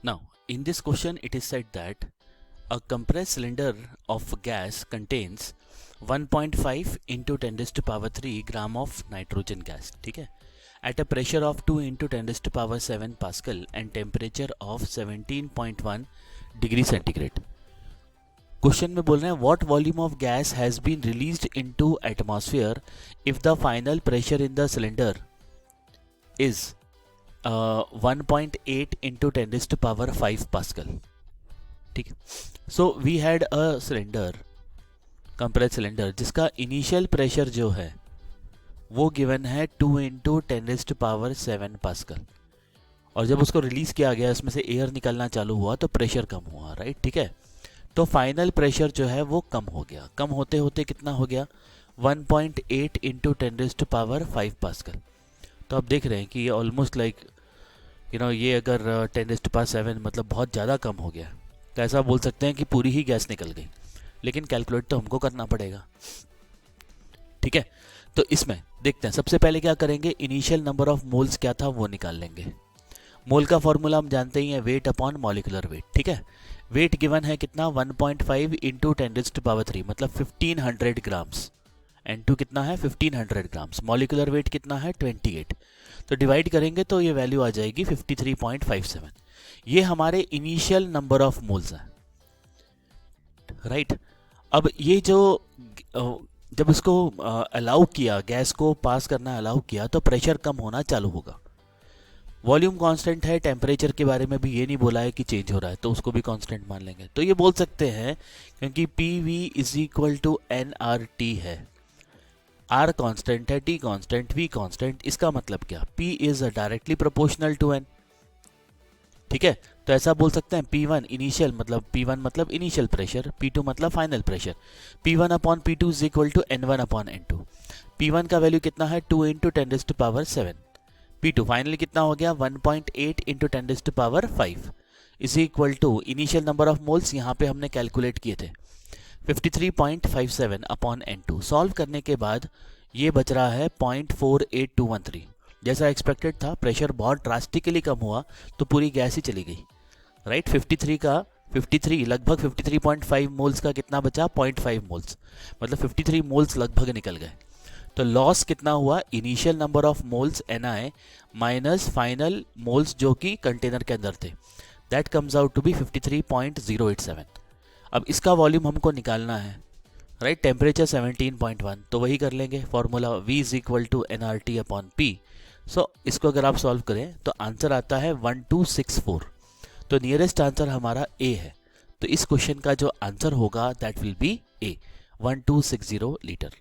Now, in this question, it is said that a compressed cylinder of gas contains 1.5 into 10 raised to power 3 gram of nitrogen gas. ठीक है, at a pressure of 2 into 10 raised to power 7 Pascal and temperature of 17.1 degree centigrade. Question में बोल रहे हैं what volume of gas has been released into atmosphere if the final pressure in the cylinder is 1.8 into 10 raised to power 5 Pascal. ठीक है, so we had a cylinder, compressed cylinder, जिसका initial pressure जो है वो given है 2 into 10 raised to power 7 Pascal, और जब उसको रिलीज किया गया इसमें से एयर निकलना चालू हुआ तो प्रेशर कम हुआ, राइट. ठीक है, तो फाइनल प्रेशर जो है वो कम हो गया. कम होते होते कितना हो गया? 1.8 into 10 raised to power 5 Pascal. तो आप देख रहे हैं कि ये ऑलमोस्ट लाइक ये अगर 10 raised to power 7 मतलब बहुत ज़्यादा कम हो गया, तो ऐसा बोल सकते हैं कि पूरी ही गैस निकल गई. लेकिन कैलकुलेट तो हमको करना पड़ेगा. ठीक है, तो इसमें देखते हैं. सबसे पहले क्या करेंगे, इनिशियल नंबर ऑफ मोल्स क्या था वो निकाल लेंगे. मोल का फॉर्मूला हम जानते ही हैं, वेट अपॉन मॉलिकुलर वेट. ठीक है, वेट गिवन है कितना? 1.5 into 10 raised to power 3 मतलब 1500 ग्राम्स. N2 कितना है? 1500 ग्राम्स. मॉलिकुलर वेट कितना है? 28. तो डिवाइड करेंगे तो ये वैल्यू आ जाएगी 53.57. ये हमारे इनिशियल नंबर ऑफ मोल्स हैं, राइट. अब ये जो जब इसको अलाउ किया, गैस को पास करना अलाउ किया, तो प्रेशर कम होना चालू होगा. वॉल्यूम कांस्टेंट है, टेम्परेचर के बारे में भी ये नहीं बोला है कि चेंज हो रहा है, तो उसको भी कांस्टेंट मान लेंगे. तो ये बोल सकते हैं क्योंकि PV is equal to nRT है, R कांस्टेंट है, T कांस्टेंट, V कांस्टेंट. इसका मतलब क्या? P is directly proportional to N. ठीक है, तो ऐसा बोल सकते हैं P1 इनिशियल मतलब P1 मतलब इनिशियल प्रेशर, P2 मतलब final pressure. P1 upon P2 is equal to N1 upon N2. P1 का वैल्यू कितना है? 2 into 10 raised to power 7. P2 finally कितना हो गया? 1.8 into 10 raised to power 5 is equal to initial number of moles यहाँ पे हमने कैलकुलेट किए थे 53.57 अपॉन N2. सॉल्व करने के बाद ये बच रहा है 0.48213. जैसा एक्सपेक्टेड था, प्रेशर बहुत ड्रास्टिकली कम हुआ तो पूरी गैस ही चली गई, राइट. 53 लगभग 53.5 मोल्स का कितना बचा? 0.5 मोल्स, मतलब 53 मोल्स लगभग निकल गए. तो लॉस कितना हुआ? Initial number of moles Ni minus final moles जो कि कंटेनर के अंदर थे. That comes out to be 53.087. अब इसका वॉल्यूम हमको निकालना है, राइट. टेम्परेचर 17.1, तो वही कर लेंगे formula V is equal to nRT upon P. So इसको अगर आप सॉल्व करें तो आंसर आता है 1264. तो नियरेस्ट आंसर हमारा A है. तो इस क्वेश्चन का जो आंसर होगा that will be A, 1260 litre.